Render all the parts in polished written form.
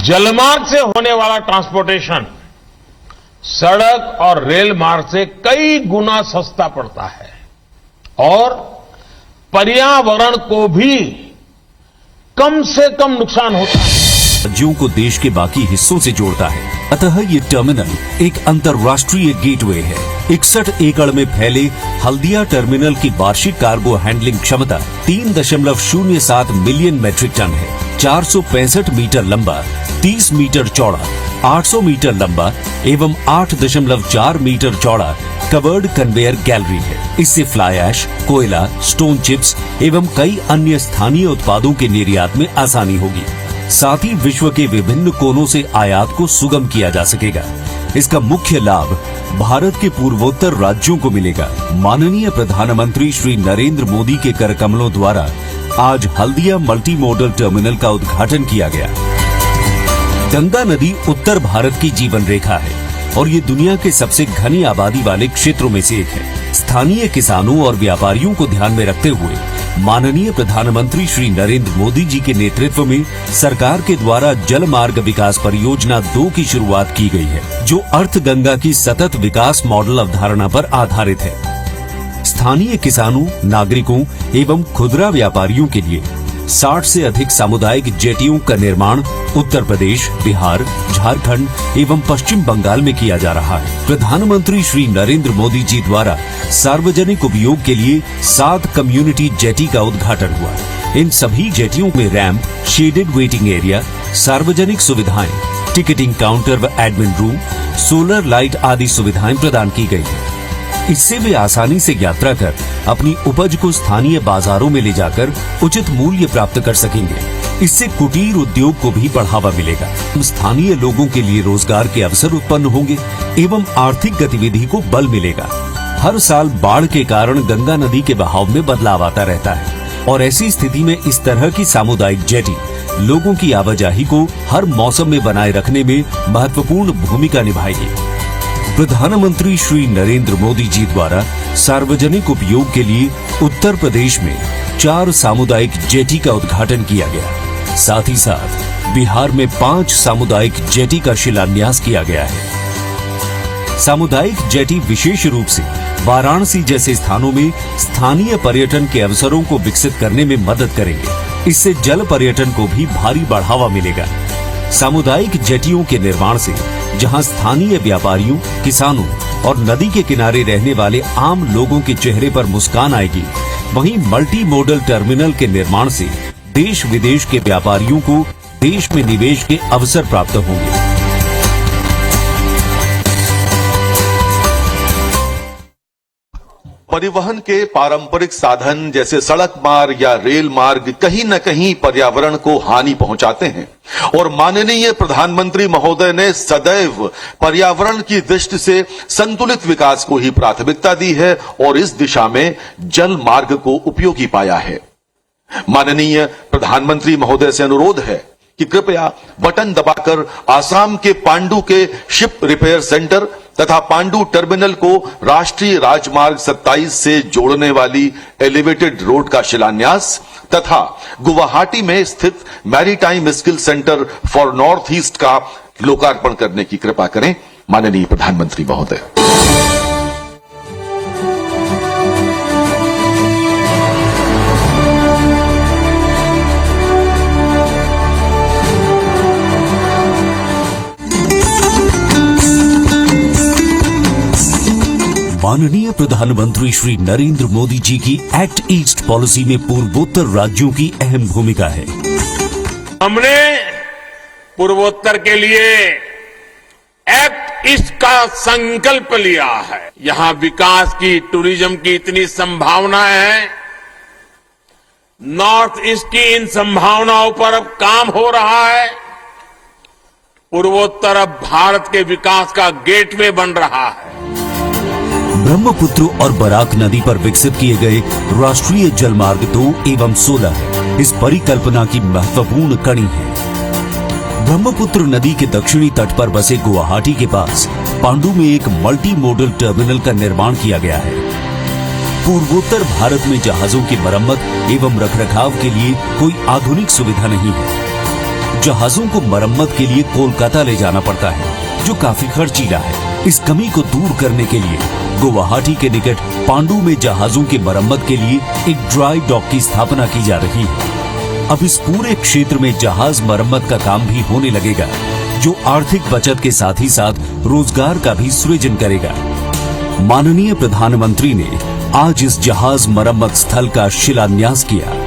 जलमार्ग से होने वाला ट्रांसपोर्टेशन सड़क और रेल मार्ग से कई गुना सस्ता पड़ता है और पर्यावरण को भी कम से कम नुकसान होता है। राज्यों को देश के बाकी हिस्सों से जोड़ता है, अतः ये टर्मिनल एक अंतर्राष्ट्रीय गेटवे है। 61 एकड़ में फैले हल्दिया टर्मिनल की वार्षिक कार्गो हैंडलिंग क्षमता 3.07 मिलियन मैट्रिक टन है। 465 मीटर लंबा, 30 मीटर चौड़ा, 800 मीटर लंबा एवं 8.4 मीटर चौड़ा कवर्ड कन्वेयर गैलरी है। इससे फ्लाई ऐश, कोयला, स्टोन चिप्स एवं कई अन्य स्थानीय उत्पादों के निर्यात में आसानी होगी। साथ ही विश्व के विभिन्न कोनों से आयात को सुगम किया जा सकेगा। इसका मुख्य लाभ भारत के पूर्वोत्तर राज्यों को मिलेगा। माननीय प्रधानमंत्री श्री नरेंद्र मोदी के कर कमलों द्वारा आज हल्दिया मल्टी मॉडल टर्मिनल का उद्घाटन किया गया। गंगा नदी उत्तर भारत की जीवन रेखा है और ये दुनिया के सबसे घनी आबादी वाले क्षेत्रों में से एक है। स्थानीय किसानों और व्यापारियों को ध्यान में रखते हुए माननीय प्रधानमंत्री श्री नरेंद्र मोदी जी के नेतृत्व में सरकार के द्वारा जल मार्ग विकास परियोजना 2 की शुरुआत की गई है, जो अर्थ गंगा की सतत विकास मॉडल अवधारणा पर आधारित है। स्थानीय किसानों, नागरिकों एवं खुदरा व्यापारियों के लिए 60 से अधिक सामुदायिक जेटियों का निर्माण उत्तर प्रदेश, बिहार, झारखंड एवं पश्चिम बंगाल में किया जा रहा है। प्रधानमंत्री श्री नरेंद्र मोदी जी द्वारा सार्वजनिक उपयोग के लिए 7 कम्युनिटी जेटी का उद्घाटन हुआ। इन सभी जेटियों में रैंप, शेडेड वेटिंग एरिया, सार्वजनिक सुविधाएं, टिकटिंग काउंटर व एडमिन रूम, सोलर लाइट आदि सुविधाएं प्रदान की गई है। इससे वे आसानी से यात्रा कर अपनी उपज को स्थानीय बाजारों में ले जाकर उचित मूल्य प्राप्त कर सकेंगे। इससे कुटीर उद्योग को भी बढ़ावा मिलेगा। स्थानीय लोगों के लिए रोजगार के अवसर उत्पन्न होंगे एवं आर्थिक गतिविधि को बल मिलेगा। हर साल बाढ़ के कारण गंगा नदी के बहाव में बदलाव आता रहता है और ऐसी स्थिति में इस तरह की सामुदायिक जेटी लोगों की आवाजाही को हर मौसम में बनाए रखने में महत्वपूर्ण भूमिका निभाएगी। प्रधानमंत्री श्री नरेंद्र मोदी जी द्वारा सार्वजनिक उपयोग के लिए उत्तर प्रदेश में 4 सामुदायिक जेटी का उद्घाटन किया गया। साथ ही साथ बिहार में 5 सामुदायिक जेटी का शिलान्यास किया गया है। सामुदायिक जेटी विशेष रूप से वाराणसी जैसे स्थानों में स्थानीय पर्यटन के अवसरों को विकसित करने में मदद करेंगे। इससे जल पर्यटन को भी भारी बढ़ावा मिलेगा। सामुदायिक जेटियों के निर्माण से जहां स्थानीय व्यापारियों, किसानों और नदी के किनारे रहने वाले आम लोगों के चेहरे पर मुस्कान आएगी, वहीं मल्टी मॉडल टर्मिनल के निर्माण से देश विदेश के व्यापारियों को देश में निवेश के अवसर प्राप्त होंगे। परिवहन के पारंपरिक साधन जैसे सड़क मार्ग या रेल मार्ग कहीं न कहीं पर्यावरण को हानि पहुंचाते हैं और माननीय प्रधानमंत्री महोदय ने सदैव पर्यावरण की दृष्टि से संतुलित विकास को ही प्राथमिकता दी है और इस दिशा में जल मार्ग को उपयोगी पाया है। माननीय प्रधानमंत्री महोदय से अनुरोध है कि कृपया बटन दबाकर आसाम के पांडु के शिप रिपेयर सेंटर तथा पांडु टर्मिनल को राष्ट्रीय राजमार्ग 27 से जोड़ने वाली एलिवेटेड रोड का शिलान्यास तथा गुवाहाटी में स्थित maritime skill centre for north east का लोकार्पण करने की कृपा करें। माननीय प्रधानमंत्री महोदय। माननीय प्रधानमंत्री श्री नरेंद्र मोदी जी की एक्ट ईस्ट पॉलिसी में पूर्वोत्तर राज्यों की अहम भूमिका है। हमने पूर्वोत्तर के लिए एक्ट ईस्ट का संकल्प लिया है। यहां विकास की, टूरिज्म की इतनी संभावनाएं हैं। नॉर्थ ईस्ट की इन संभावनाओं पर अब काम हो रहा है। पूर्वोत्तर अब भारत के विकास का गेटवे बन रहा है। ब्रह्मपुत्र और बराक नदी पर विकसित किए गए राष्ट्रीय जलमार्ग 2 एवं 16 इस परिकल्पना की महत्वपूर्ण कड़ी है। ब्रह्मपुत्र नदी के दक्षिणी तट पर बसे गुवाहाटी के पास पांडु में एक मल्टी मॉडल टर्मिनल का निर्माण किया गया है। पूर्वोत्तर भारत में जहाजों की मरम्मत एवं रखरखाव के लिए कोई आधुनिक सुविधा नहीं है। जहाजों को मरम्मत के लिए कोलकाता ले जाना पड़ता है, जो काफी खर्चीला है। इस कमी को दूर करने के लिए गुवाहाटी के निकट पांडु में जहाजों की मरम्मत के लिए एक ड्राई डॉक की स्थापना की जा रही है। अब इस पूरे क्षेत्र में जहाज मरम्मत का काम भी होने लगेगा, जो आर्थिक बचत के साथ ही साथ रोजगार का भी सृजन करेगा। माननीय प्रधानमंत्री ने आज इस जहाज मरम्मत स्थल का शिलान्यास किया।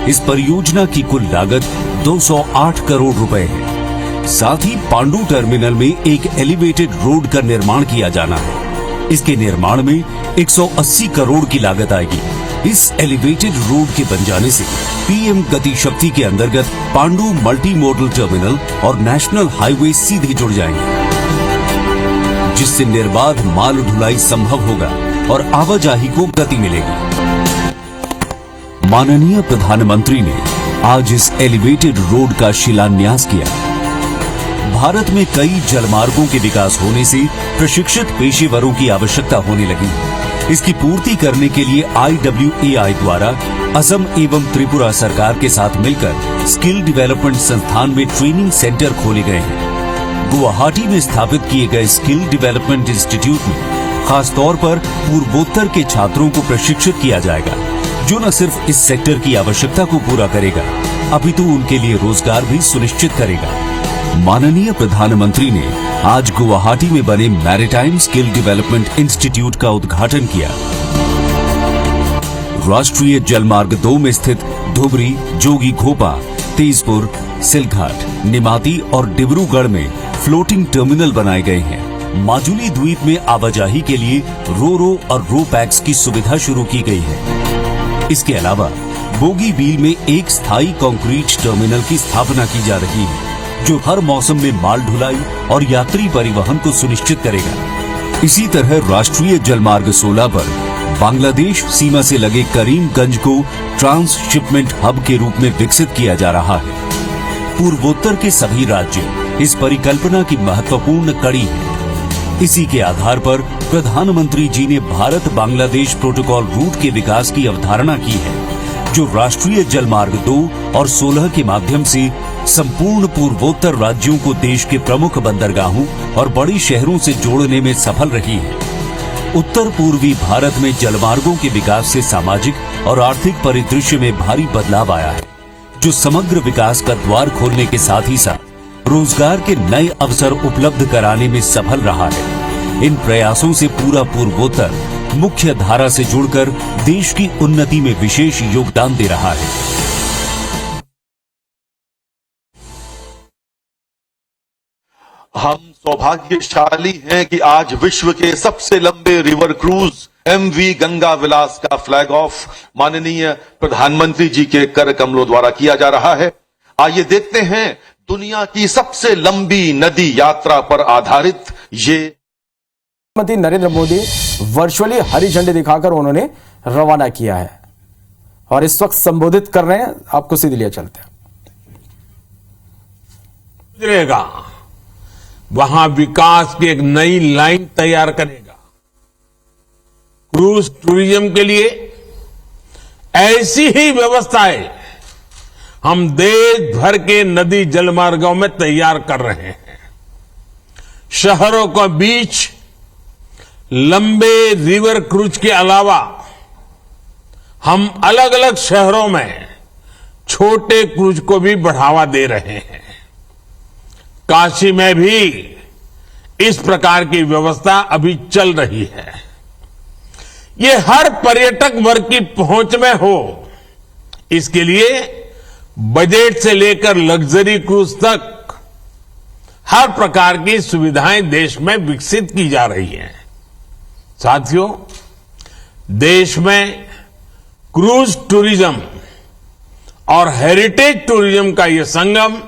इस परियोजना की कुल लागत 208 करोड़ रुपए है। साथ ही पांडु टर्मिनल में एक एलिवेटेड रोड का निर्माण किया जाना है। इसके निर्माण में 180 करोड़ की लागत आएगी। इस एलिवेटेड रोड के बन जाने से पीएम गति शक्ति के अंतर्गत पांडु मल्टी मॉडल टर्मिनल और नेशनल हाईवे सीधे जुड़ जाएंगे, जिससे निर्बाध माल ढुलाई संभव होगा और आवाजाही को गति मिलेगी। माननीय प्रधानमंत्री ने आज इस एलिवेटेड रोड का शिलान्यास किया। भारत में कई जलमार्गों के विकास होने से प्रशिक्षित पेशेवरों की आवश्यकता होने लगी। इसकी पूर्ति करने के लिए IWAI द्वारा असम एवं त्रिपुरा सरकार के साथ मिलकर स्किल डेवलपमेंट संस्थान में ट्रेनिंग सेंटर खोले गए हैं। गुवाहाटी में स्थापित किए गए स्किल डेवलपमेंट इंस्टीट्यूट में खासतौर पर पूर्वोत्तर के छात्रों को प्रशिक्षित किया जाएगा, जो न सिर्फ इस सेक्टर की आवश्यकता को पूरा करेगा, अपितु उनके लिए रोजगार भी सुनिश्चित करेगा। माननीय प्रधानमंत्री ने आज गुवाहाटी में बने मैरीटाइम स्किल डेवलपमेंट इंस्टीट्यूट का उद्घाटन किया। राष्ट्रीय जलमार्ग 2 में स्थित धुबरी, जोगी घोपा, तेजपुर, सिलघाट, निमाती और डिब्रूगढ़ में फ्लोटिंग टर्मिनल बनाए गए हैं। माजुली द्वीप में आवाजाही के लिए रो और रो पैक्स की सुविधा शुरू की गई है। इसके अलावा बोगीबील में एक स्थायी कंक्रीट टर्मिनल की स्थापना की जा रही है, जो हर मौसम में माल ढुलाई और यात्री परिवहन को सुनिश्चित करेगा। इसी तरह राष्ट्रीय जलमार्ग 16 पर बांग्लादेश सीमा से लगे करीमगंज को ट्रांसशिपमेंट हब के रूप में विकसित किया जा रहा है। पूर्वोत्तर के सभी राज्य इस परिकल्पना की महत्वपूर्ण कड़ी है। इसी के आधार पर प्रधानमंत्री जी ने भारत बांग्लादेश प्रोटोकॉल रूट के विकास की अवधारणा की है, जो राष्ट्रीय जलमार्ग 2 और 16 के माध्यम से संपूर्ण पूर्वोत्तर राज्यों को देश के प्रमुख बंदरगाहों और बड़ी शहरों से जोड़ने में सफल रही है। उत्तर पूर्वी भारत में जलमार्गों के विकास से सामाजिक और आर्थिक परिदृश्य में भारी बदलाव आया है, जो समग्र विकास का द्वार खोलने के साथ ही साथ रोजगार के नए अवसर उपलब्ध कराने में सफल रहा है। इन प्रयासों से पूरा पूर्वोत्तर मुख्य धारा से जुड़कर देश की उन्नति में विशेष योगदान दे रहा है। हम सौभाग्यशाली हैं कि आज विश्व के सबसे लंबे रिवर क्रूज MV गंगा विलास का फ्लैग ऑफ माननीय प्रधानमंत्री जी के कर कमलों द्वारा किया जा रहा है। आइए देखते हैं दुनिया की सबसे लंबी नदी यात्रा पर आधारित ये। प्रधानमंत्री नरेंद्र मोदी वर्चुअली हरी झंडी दिखाकर उन्होंने रवाना किया है और इस वक्त संबोधित कर रहे हैं। आपको सीधे लिए चलते हैं। गुजरेगा वहां विकास की एक नई लाइन तैयार करेगा। क्रूज टूरिज्म के लिए ऐसी ही व्यवस्थाएं हम देश भर के नदी जलमार्गों में तैयार कर रहे हैं। शहरों के बीच लंबे रिवर क्रूज के अलावा हम अलग अलग शहरों में छोटे क्रूज को भी बढ़ावा दे रहे हैं। काशी में भी इस प्रकार की व्यवस्था अभी चल रही है। ये हर पर्यटक वर्ग की पहुंच में हो, इसके लिए बजट से लेकर लग्जरी क्रूज तक हर प्रकार की सुविधाएं देश में विकसित की जा रही हैं। साथियों, देश में क्रूज टूरिज्म और हेरिटेज टूरिज्म का ये संगम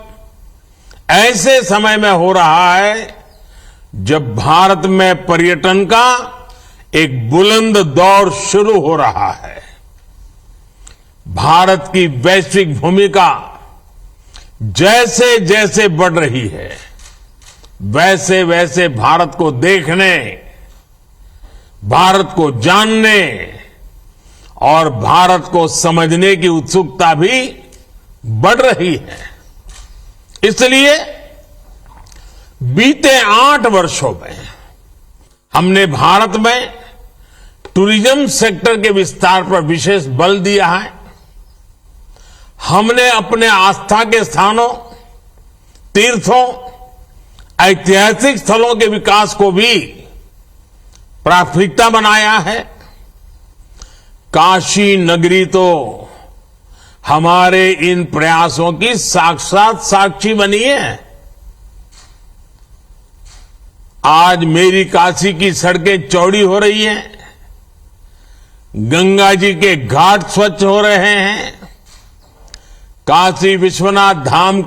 ऐसे समय में हो रहा है जब भारत में पर्यटन का एक बुलंद दौर शुरू हो रहा है। भारत की वैश्विक भूमिका जैसे जैसे बढ़ रही है, वैसे वैसे भारत को देखने, भारत को जानने और भारत को समझने की उत्सुकता भी बढ़ रही है। इसलिए बीते 8 वर्षों में हमने भारत में टूरिज्म सेक्टर के विस्तार पर विशेष बल दिया है। हमने अपने आस्था के स्थानों, तीर्थों, ऐतिहासिक स्थलों के विकास को भी प्राथमिकता बनाया है। काशी नगरी तो हमारे इन प्रयासों की साक्षात साक्षी बनी है। आज मेरी काशी की सड़कें चौड़ी हो रही हैं, गंगा जी के घाट स्वच्छ हो रहे हैं, काशी विश्वनाथ धाम